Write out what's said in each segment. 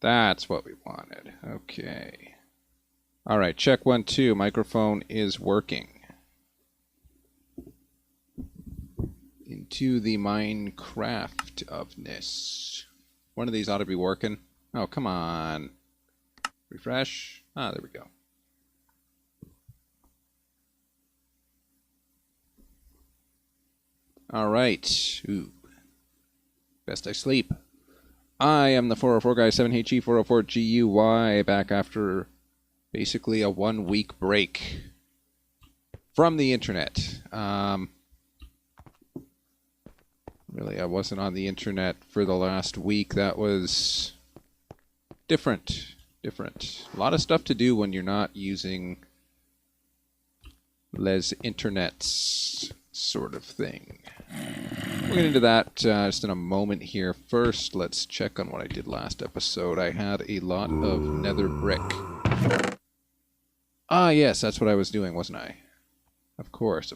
That's what we wanted. Okay. All right, check 1, 2. Microphone is working. Into the Minecraft ofness. One of these ought to be working. Oh, come on. Refresh. Ah, there we go. All right. Ooh. Best I sleep. I am the 404 guy, 7HE 404GUY, back after basically a 1-week break from the internet. Really, I wasn't on the internet for the last week. That was different. A lot of stuff to do when you're not using les internets sort of thing. We'll get into that just in a moment here. First, let's check on what I did last episode. I had a lot of nether brick. Ah, yes, that's what I was doing, wasn't I? Of course.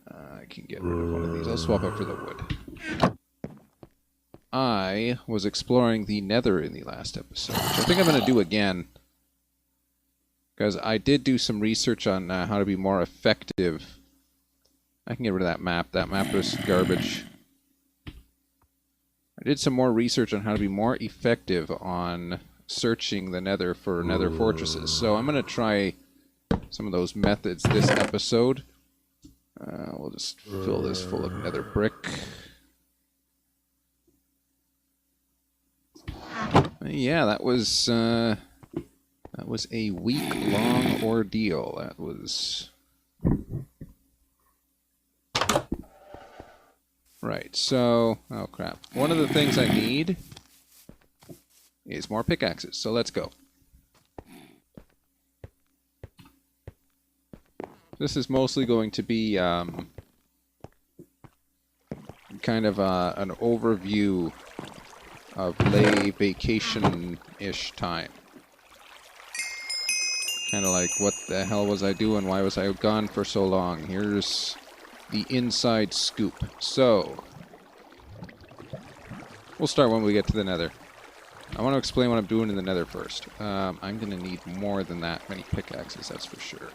I can get rid of one of these. I'll swap out for the wood. I was exploring the nether in the last episode, which I think I'm going to do again. Because I did do some research on how to be more effective. I can get rid of that map. That map was garbage. I did some more research on how to be more effective on searching the nether for nether fortresses. So I'm going to try some of those methods this episode. We'll just fill this full of nether brick. Yeah, that was a week-long ordeal. That was... Right, so... Oh, crap. One of the things I need is more pickaxes, so let's go. This is mostly going to be kind of an overview of lay vacation-ish time. Kind of like, what the hell was I doing? Why was I gone for so long? Here's the inside scoop. So, we'll start when we get to the nether. I want to explain what I'm doing in the nether first. I'm going to need more than that many pickaxes, that's for sure.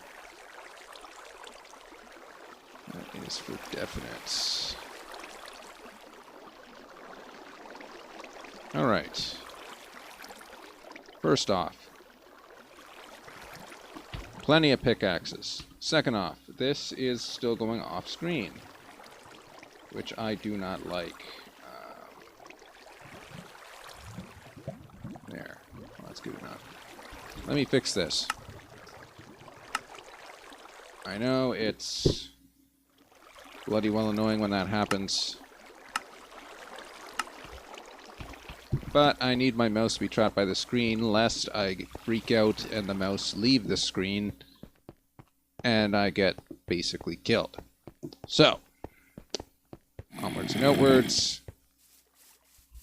That is for definite. Alright. First off, plenty of pickaxes. Second off, this is still going off screen, which I do not like. There. Well, that's good enough. Let me fix this. I know it's bloody well annoying when that happens. But I need my mouse to be trapped by the screen, lest I freak out and the mouse leave the screen and I get basically killed. So, onwards and outwards.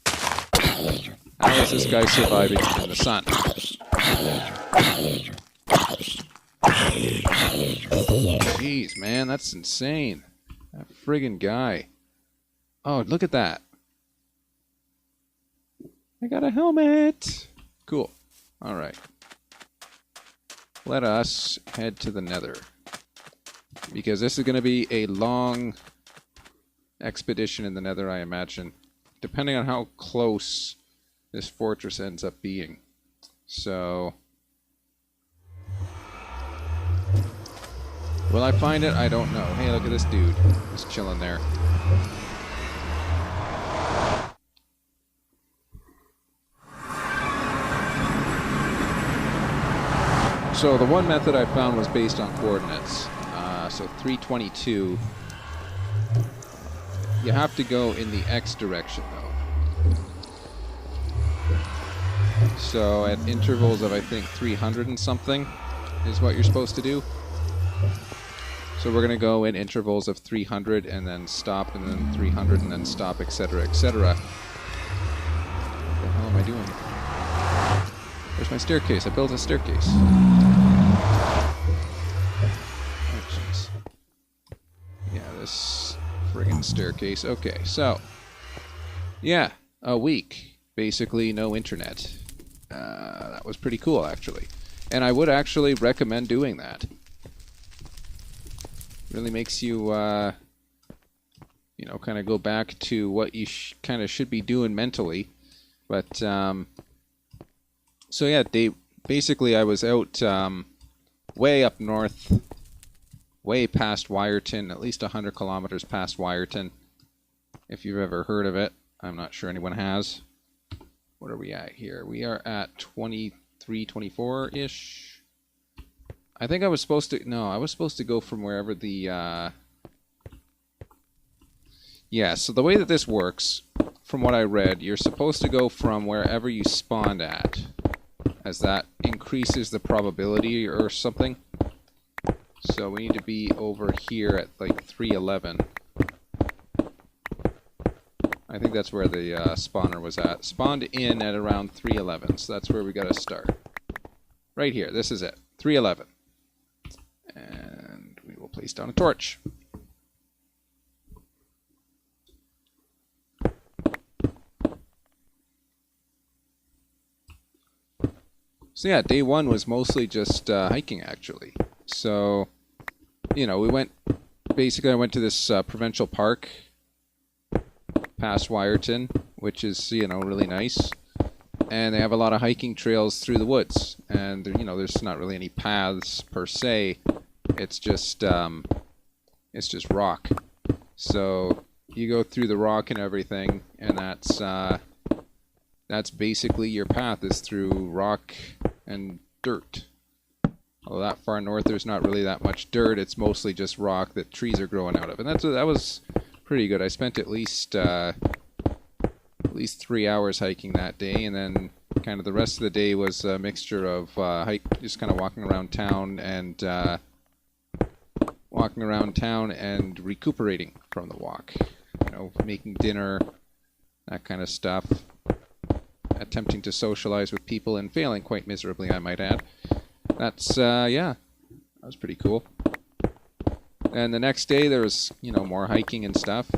How is this guy surviving in the sun? Jeez, man, that's insane. That friggin' guy. Oh, look at that. I got a helmet. Cool. Alright. Let us head to the nether. Because this is going to be a long expedition in the nether, I imagine. Depending on how close this fortress ends up being. So... will I find it? I don't know. Hey, look at this dude. Just chilling there. So the one method I found was based on coordinates. So 322. You have to go in the X direction, though. So at intervals of, I think, 300 and something is what you're supposed to do. So we're going to go in intervals of 300 and then stop, and then 300 and then stop, etc., etc. What the hell am I doing? Where's my staircase? I built a staircase. Oh, jeez. Yeah, this friggin' staircase. Okay, so. Yeah, a week. basically no internet. That was pretty cool, actually. And I would actually recommend doing that. Really makes you, you know, kind of go back to what you kind of should be doing mentally. But, so yeah, basically I was out way up north, way past Wyerton, at least 100 kilometers past Wyerton, if you've ever heard of it. I'm not sure anyone has. What are we at here? We are at 23, 24-ish. I think I was supposed to... No, I was supposed to go from wherever the... Yeah, so the way that this works, from what I read, you're supposed to go from wherever you spawned at, as that increases the probability or something. So we need to be over here at like 311. I think that's where the spawner was at. Spawned in at around 311, so that's where we gotta start. Right here, this is it. 311. And we will place down a torch. So yeah, day one was mostly just hiking, actually. So, you know, we went... Basically, I went to this provincial park past Wyerton, which is, you know, really nice. And they have a lot of hiking trails through the woods. And, you know, there's not really any paths per se. It's just rock. So you go through the rock and everything, and that's basically your path, is through rock and dirt. Although that far north, there's not really that much dirt. It's mostly just rock that trees are growing out of. And that was pretty good. I spent at least 3 hours hiking that day, and then kind of the rest of the day was a mixture of just kind of walking around town and recuperating from the walk. You know, making dinner, that kind of stuff. Attempting to socialize with people and failing quite miserably, I might add. That's, yeah, that was pretty cool. And the next day there was, you know, more hiking and stuff.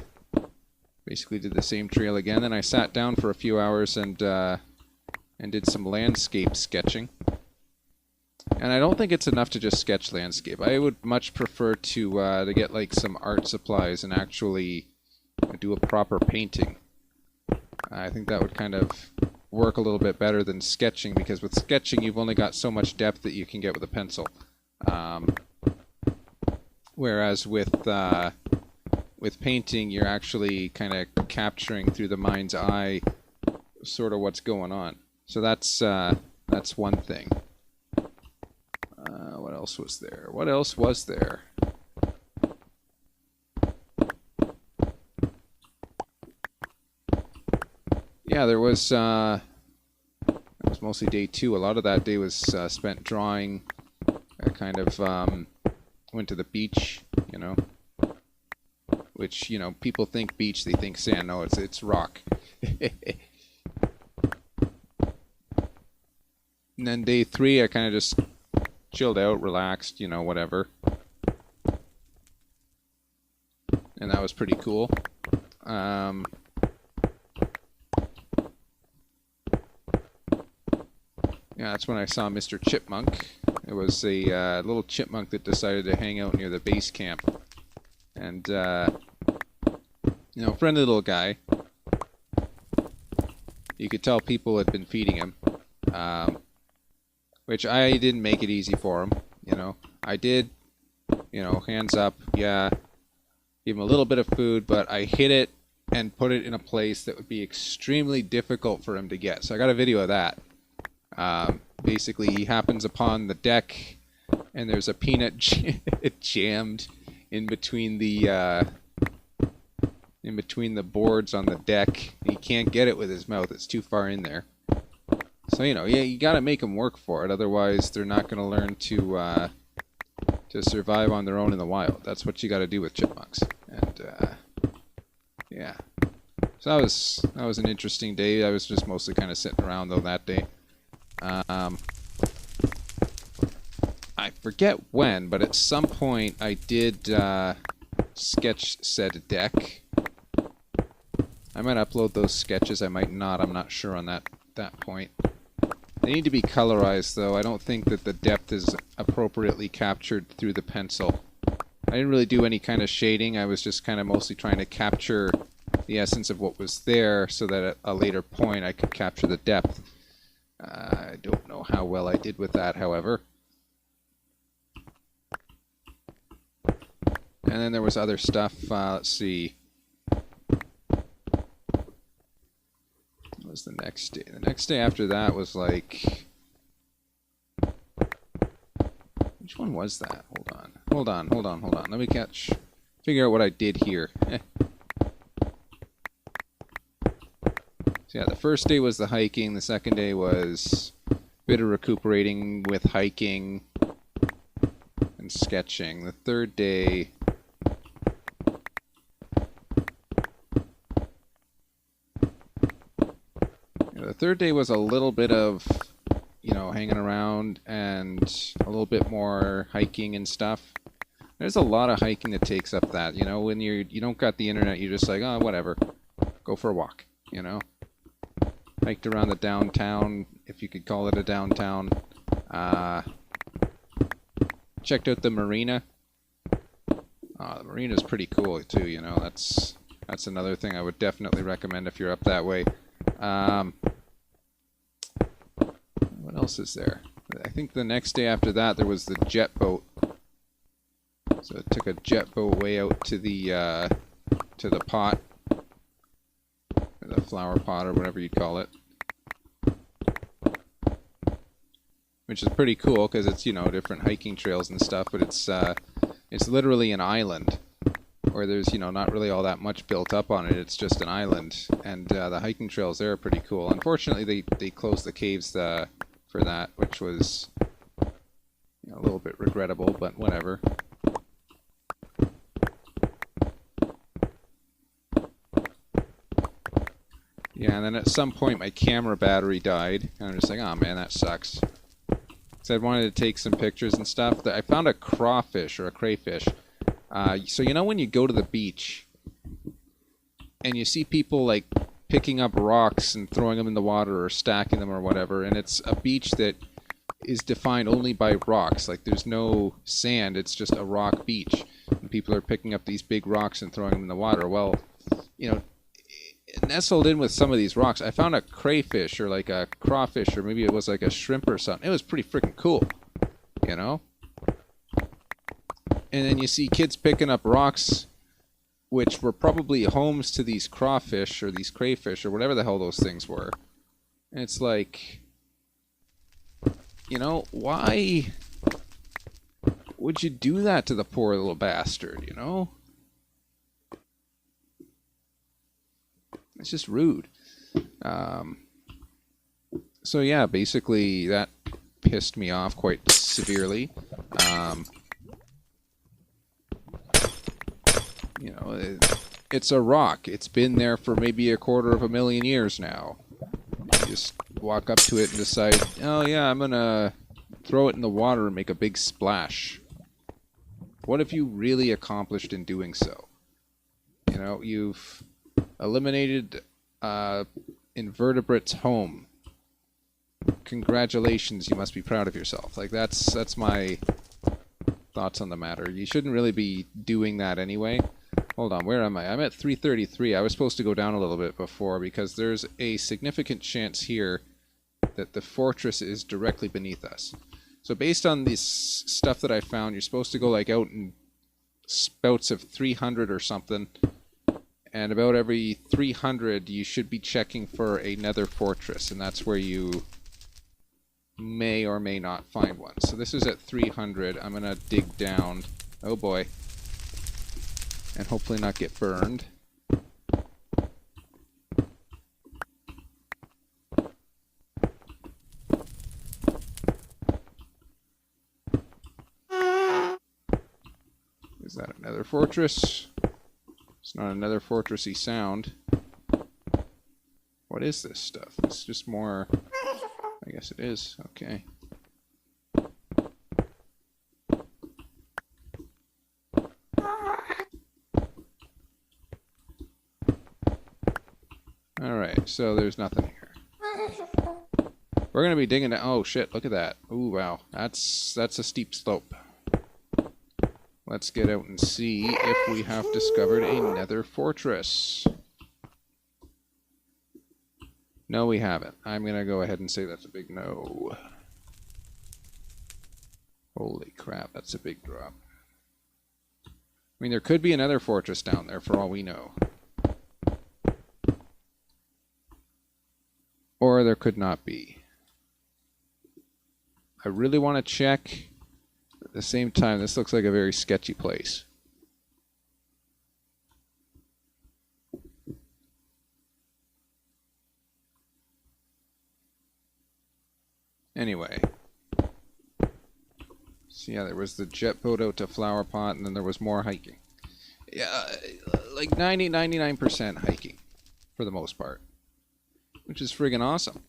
Basically did the same trail again. Then I sat down for a few hours and did some landscape sketching. And I don't think it's enough to just sketch landscape. I would much prefer to get like some art supplies and actually do a proper painting. I think that would kind of work a little bit better than sketching, because with sketching you've only got so much depth that you can get with a pencil. Whereas with painting, you're actually kind of capturing through the mind's eye sort of what's going on. So that's one thing. What else was there? What else was there? Yeah, there was. It was mostly day two. A lot of that day was spent drawing. I kind of went to the beach, you know. Which, you know, people think beach, they think sand. No, it's rock. And then day three, I kind of just chilled out, relaxed, you know, whatever. And that was pretty cool. Yeah, that's when I saw Mr. Chipmunk. It was a little chipmunk that decided to hang out near the base camp. And, you know, friendly little guy. You could tell people had been feeding him. Which I didn't make it easy for him, you know. I did, you know, hands up, yeah, give him a little bit of food, but I hid it and put it in a place that would be extremely difficult for him to get. So I got a video of that. Basically, he happens upon the deck, and there's a peanut jammed in between the boards on the deck. He can't get it with his mouth; it's too far in there. So, you know, yeah, you got to make them work for it. Otherwise, they're not going to learn to survive on their own in the wild. That's what you got to do with chipmunks. And yeah, so that was an interesting day. I was just mostly kind of sitting around though that day. I forget when, but at some point I did sketch said deck. I might upload those sketches, I might not, I'm not sure on that point. They need to be colorized though. I don't think that the depth is appropriately captured through the pencil. I didn't really do any kind of shading, I was just kind of mostly trying to capture the essence of what was there so that at a later point I could capture the depth. I don't know how well I did with that, however. And then there was other stuff, let's see. What was the next day? The next day after that was like... Which one was that? Hold on. Let me figure out what I did here. So yeah, the first day was the hiking, the second day was a bit of recuperating with hiking and sketching. The third day... The third day was a little bit of, you know, hanging around and a little bit more hiking and stuff. There's a lot of hiking that takes up that, you know, when you don't got the internet, you're just like, oh, whatever, go for a walk, you know. Hiked around the downtown, if you could call it a downtown. Checked out the marina. The marina's pretty cool too, you know. That's another thing I would definitely recommend if you're up that way. What else is there? I think the next day after that there was the jet boat. So I took a jet boat way out to the pot, or the flower pot, or whatever you'd call it, which is pretty cool because it's, you know, different hiking trails and stuff. But it's literally an island where there's, you know, not really all that much built up on it. It's just an island, and the hiking trails there are pretty cool. Unfortunately, they closed the caves for that, which was, you know, a little bit regrettable, but whatever. Yeah, and then at some point my camera battery died, and I'm just like, oh man, that sucks. So I wanted to take some pictures and stuff. I found a crawfish, or a crayfish. So you know when you go to the beach and you see people like picking up rocks and throwing them in the water or stacking them or whatever, and it's a beach that is defined only by rocks, like there's no sand, it's just a rock beach, and people are picking up these big rocks and throwing them in the water. Well, you know, nestled in with some of these rocks, I found a crayfish, or like a crawfish, or maybe it was like a shrimp or something. It was pretty freaking cool, you know? And then you see kids picking up rocks, which were probably homes to these crawfish, or these crayfish, or whatever the hell those things were. And it's like, you know, why would you do that to the poor little bastard, you know? It's just rude. So yeah, basically that pissed me off quite severely. You know, it's a rock. It's been there for maybe 250,000 years now. You just walk up to it and decide, oh yeah, I'm gonna throw it in the water and make a big splash. What have you really accomplished in doing so? You know, you've eliminated invertebrate's home. Congratulations, you must be proud of yourself. Like, that's my thoughts on the matter. You shouldn't really be doing that anyway. Hold on, where am I? I'm at 333. I was supposed to go down a little bit before because there's a significant chance here that the fortress is directly beneath us. So based on this stuff that I found, you're supposed to go like out in spouts of 300 or something. And about every 300, you should be checking for a nether fortress, and that's where you may or may not find one. So this is at 300. I'm going to dig down. Oh boy. And hopefully not get burned. Is that another fortress? It's not another fortressy sound. What is this stuff? It's just more... I guess it is. Okay. so there's nothing here. We're gonna be digging down. Oh shit! Look at that. Ooh wow, that's a steep slope. Let's get out and see if we have discovered a nether fortress. No, we haven't. I'm gonna go ahead and say that's a big no. Holy crap, that's a big drop. I mean, there could be another fortress down there for all we know. Or there could not be. I really want to check. At the same time, this looks like a very sketchy place. Anyway. So yeah, there was the jet boat out to Flower Pot, and then there was more hiking. Yeah, like 99% hiking, for the most part. Which is friggin' awesome.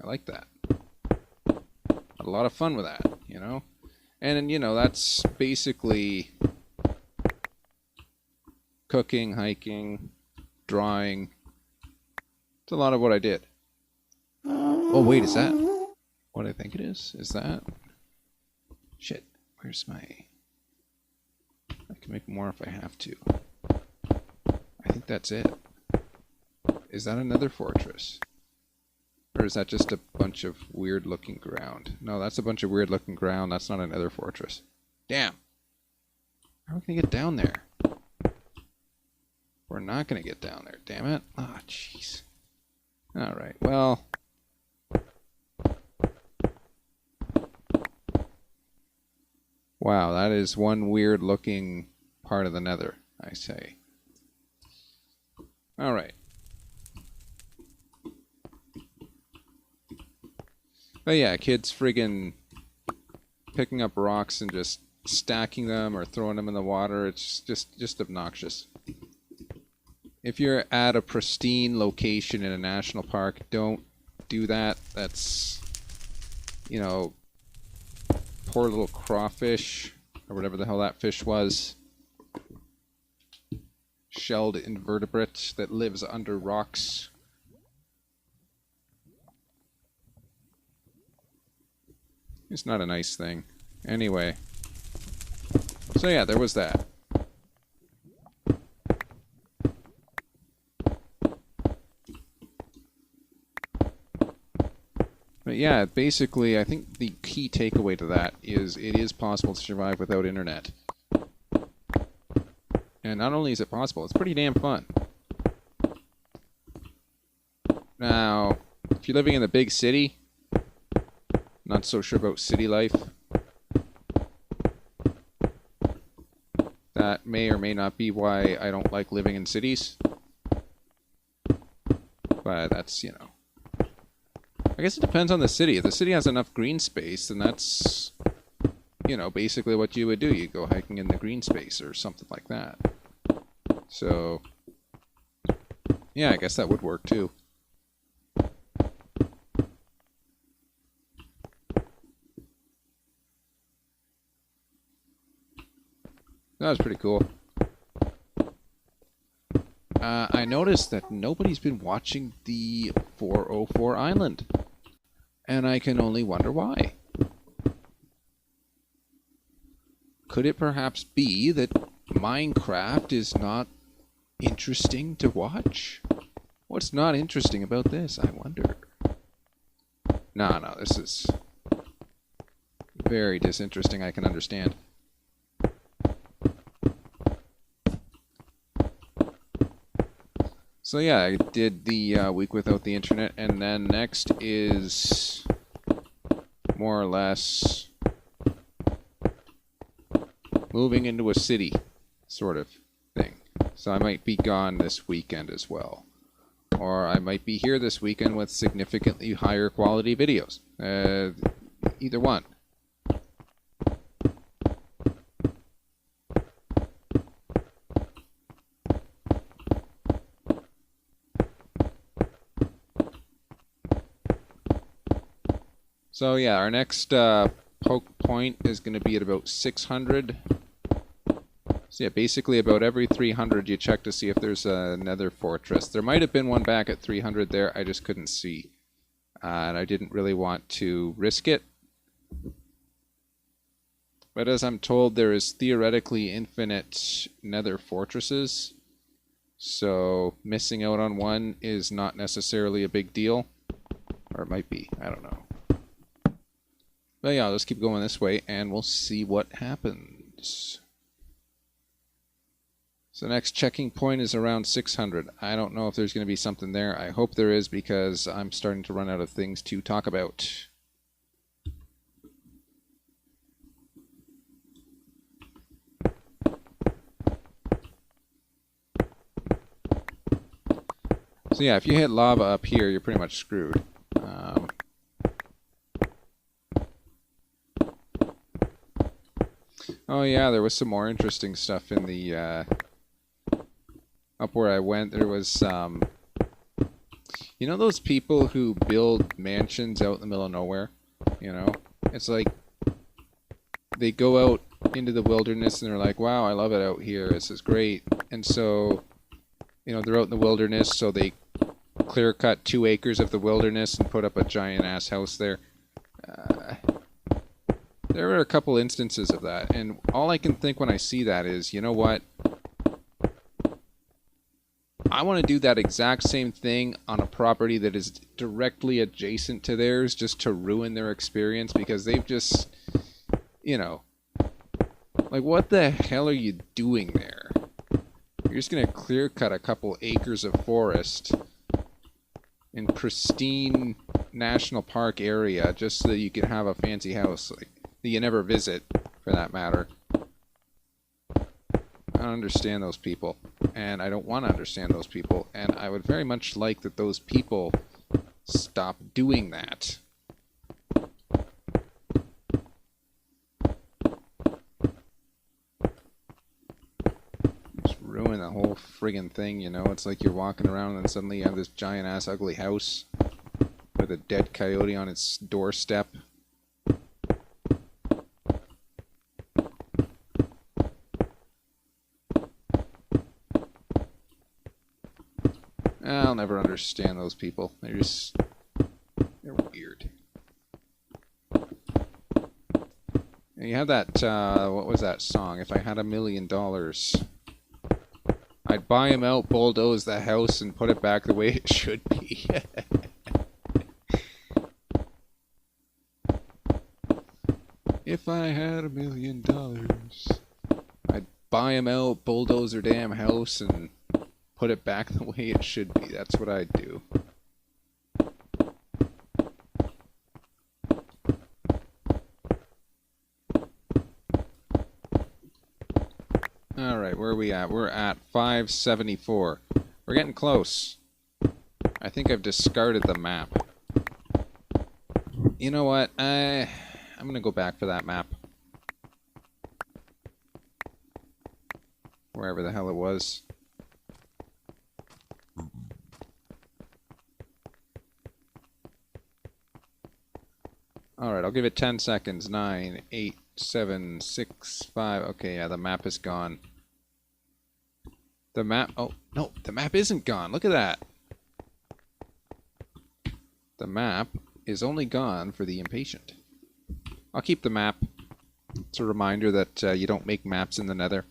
I like that. Had a lot of fun with that, you know? And, you know, that's basically cooking, hiking, drawing. It's a lot of what I did. Oh, wait, is that what I think it is? Is that? Shit, where's my... I can make more if I have to. I think that's it. Is that another fortress? Or is that just a bunch of weird-looking ground? No, that's a bunch of weird-looking ground. That's not another fortress. Damn. How are we going to get down there? We're not going to get down there, damn it. Ah, oh, jeez. Alright, well... Wow, that is one weird-looking part of the nether, I say. Alright. But yeah, kids friggin' picking up rocks and just stacking them or throwing them in the water, it's just obnoxious. If you're at a pristine location in a national park, don't do that. That's, you know, poor little crawfish, or whatever the hell that fish was. Shelled invertebrate that lives under rocks. It's not a nice thing. Anyway. So yeah, there was that. But yeah, basically, I think the key takeaway to that is it is possible to survive without internet. And not only is it possible, it's pretty damn fun. Now, if you're living in the big city, not so sure about city life. That may or may not be why I don't like living in cities. But that's, you know. I guess it depends on the city. If the city has enough green space, then that's, you know, basically what you would do. You go hiking in the green space or something like that. So, yeah, I guess that would work too. That was pretty cool. I noticed that nobody's been watching the 404 Island. And I can only wonder why. Could it perhaps be that Minecraft is not interesting to watch? What's not interesting about this, I wonder? No, this is very disinteresting, I can understand. So yeah, I did the week without the internet, and then next is more or less moving into a city sort of thing. So I might be gone this weekend as well. Or I might be here this weekend with significantly higher quality videos. Either one. So yeah, our next poke point is going to be at about 600. So yeah, basically about every 300 you check to see if there's another fortress. There might have been one back at 300 there, I just couldn't see. And I didn't really want to risk it. But as I'm told, there is theoretically infinite nether fortresses. So missing out on one is not necessarily a big deal. Or it might be, I don't know. But yeah, let's keep going this way and we'll see what happens. So the next checking point is around 600. I don't know if there's going to be something there. I hope there is because I'm starting to run out of things to talk about. So yeah, if you hit lava up here, you're pretty much screwed. Oh yeah, there was some more interesting stuff in the... up where I went, there was... you know those people who build mansions out in the middle of nowhere? You know? It's like... they go out into the wilderness and they're like, wow, I love it out here, this is great. And so... you know, they're out in the wilderness, so they clear cut 2 acres of the wilderness and put up a giant ass house there. There were a couple instances of that, and all I can think when I see that is, you know what? I want to do that exact same thing on a property that is directly adjacent to theirs just to ruin their experience because they've just, you know, like what the hell are you doing there? You're just going to clear cut a couple acres of forest in pristine national park area just so that you can have a fancy house like that you never visit, for that matter. I don't understand those people, and I don't want to understand those people, and I would very much like that those people stop doing that. Ruin the whole friggin' thing, you know? It's like you're walking around and suddenly you have this giant-ass ugly house with a dead coyote on its doorstep. I'll never understand those people. They're weird. And you have that, what was that song? If I had $1 million... I'd buy him out, bulldoze the house, and put it back the way it should be. If I had $1 million, I'd buy him out, bulldoze their damn house, and put it back the way it should be. That's what I'd do. Alright, where are we at? We're at 574. We're getting close. I think I've discarded the map. You know what? I'm going to go back for that map. Wherever the hell it was. Alright, I'll give it 10 seconds. 9, 8, 7, 6, 5. Okay, yeah, the map is gone. The map... oh, no, the map isn't gone. Look at that. The map is only gone for the impatient. I'll keep the map. It's a reminder that you don't make maps in the Nether.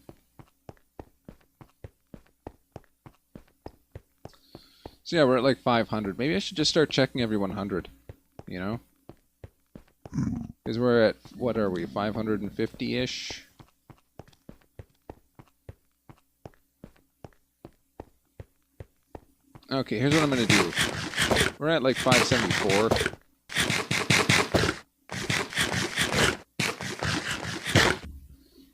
So yeah, we're at like 500. Maybe I should just start checking every 100. You know? Because we're at, what are we, 550-ish? Okay, here's what I'm going to do. We're at like 574.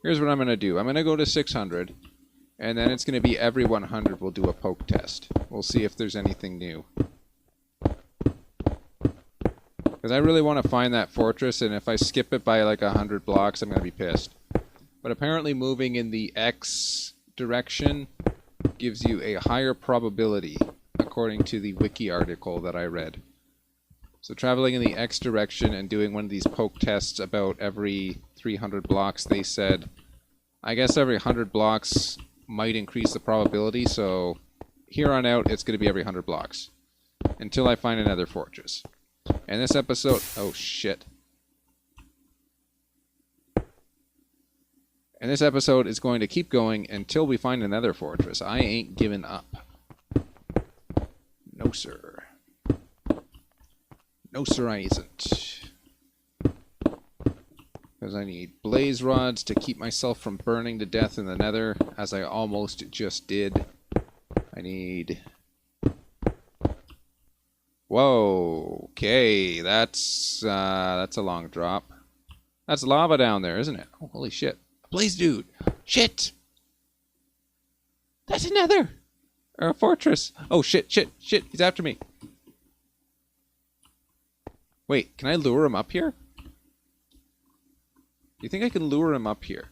Here's what I'm going to do. I'm going to go to 600, and then it's going to be every 100 we'll do a poke test. We'll see if there's anything new. Because I really want to find that fortress, and if I skip it by like 100 blocks, I'm going to be pissed. But apparently moving in the X direction gives you a higher probability, according to the wiki article that I read. So traveling in the X direction and doing one of these poke tests about every 300 blocks, they said, I guess every 100 blocks might increase the probability, so here on out it's going to be every 100 blocks. Until I find another fortress. And this episode... Oh, shit. And this episode is going to keep going until we find another fortress. I ain't giving up. No, sir. No, sir, I isn't. Because I need blaze rods to keep myself from burning to death in the nether, as I almost just did. I need... Whoa, okay, that's a long drop. That's lava down there, isn't it? Oh, holy shit. Blaze dude. Shit. That's another. Or a fortress. Oh, shit. He's after me. Wait, can I lure him up here? Do you think I can lure him up here?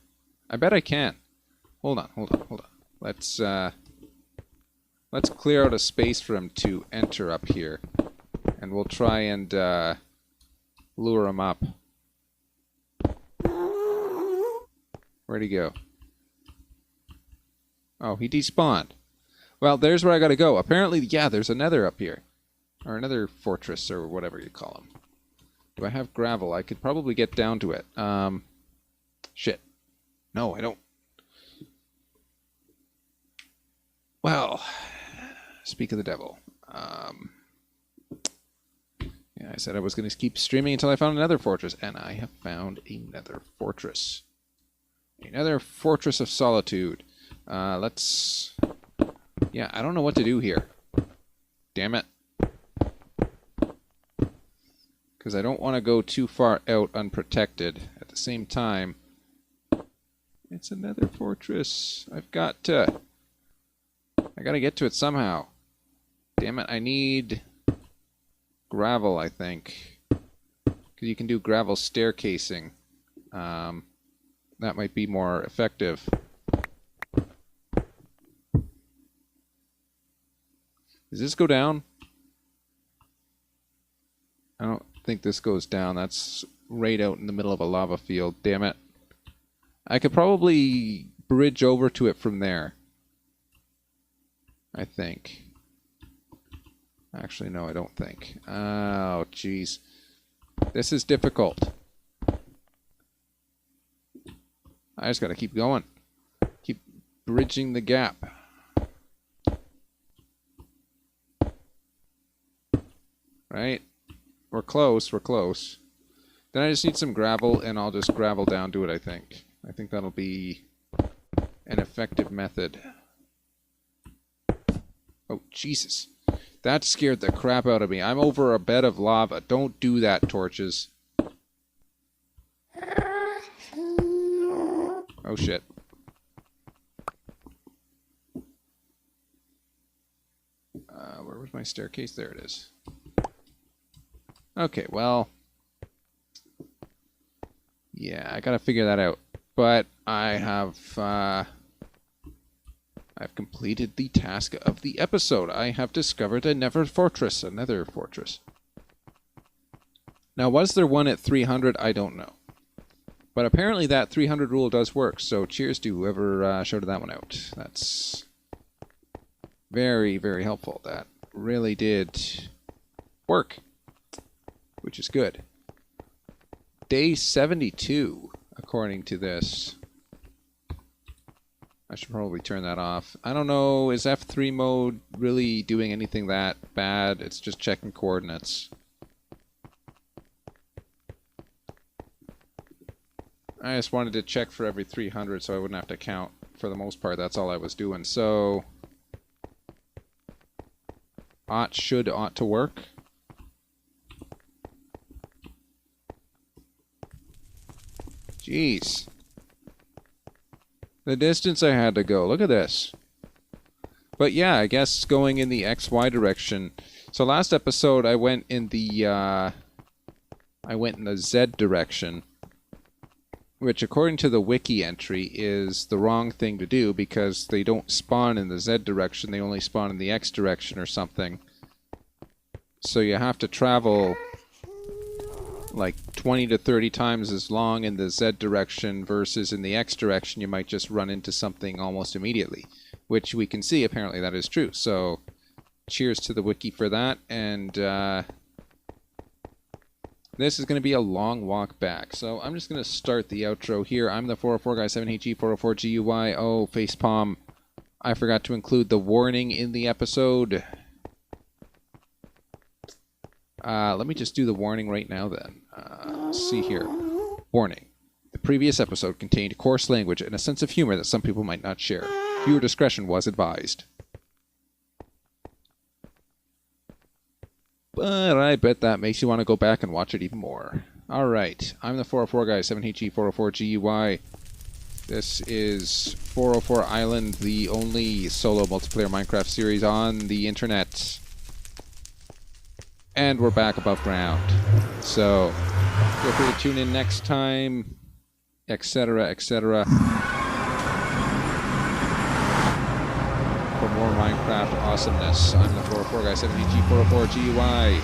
I bet I can. Hold on. Let's clear out a space for him to enter up here. And we'll try and lure him up. Where'd he go? Oh, he despawned. Well, there's where I gotta go. Apparently, yeah, there's another up here. Or another fortress, or whatever you call them. Do I have gravel? I could probably get down to it. Shit. No, I don't. Well, speak of the devil. Yeah, I said I was going to keep streaming until I found another fortress, and I have found another fortress. Another fortress of solitude. Let's... Yeah, I don't know what to do here. Damn it. Because I don't want to go too far out unprotected. At the same time, it's another fortress. I got to get to it somehow. Damn it, I need gravel, I think. Because you can do gravel staircasing. That might be more effective. Does this go down? I don't think this goes down. That's right out in the middle of a lava field. Damn it. I could probably bridge over to it from there. I think. Actually, no, I don't think. Oh, jeez. This is difficult. I just gotta keep going. Keep bridging the gap. Right? We're close, we're close. Then I just need some gravel, and I'll just gravel down to it, I think. I think that'll be an effective method. Oh, Jesus. That scared the crap out of me. I'm over a bed of lava. Don't do that, torches. Oh, shit. Where was my staircase? There it is. Okay, well... Yeah, I gotta figure that out. But I have... I've completed the task of the episode. I have discovered another fortress. Now, was there one at 300? I don't know. But apparently that 300 rule does work, so cheers to whoever shouted that one out. That's very, very helpful. That really did work, which is good. Day 72, according to this. I should probably turn that off. I don't know, is F3 mode really doing anything that bad? It's just checking coordinates. I just wanted to check for every 300 so I wouldn't have to count. For the most part, that's all I was doing. So, ought to work. Jeez. The distance I had to go. Look at this. But yeah, I guess going in the XY direction. So last episode I went in the Z direction, which according to the wiki entry is the wrong thing to do because they don't spawn in the Z direction, they only spawn in the X direction or something. So you have to travel like 20 to 30 times as long in the Z direction versus in the X direction, you might just run into something almost immediately, which we can see apparently that is true. So cheers to the wiki for that, and this is going to be a long walk back. So I'm just going to start the outro here. I'm the 404 guy, 7HG, 404 GUI. Oh, facepalm. I forgot to include the warning in the episode. Let me just do the warning right now then. Let's see here. Warning. The previous episode contained coarse language and a sense of humor that some people might not share. Viewer discretion was advised. But I bet that makes you want to go back and watch it even more. Alright, I'm the 404 guy, 7HG, 404 GUI. This is 404 Island, the only solo multiplayer Minecraft series on the internet. And we're back above ground. So, feel free to tune in next time, etc., etc. For more Minecraft awesomeness. I'm the 404 guy, 7HG, 404 GUI.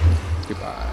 Goodbye.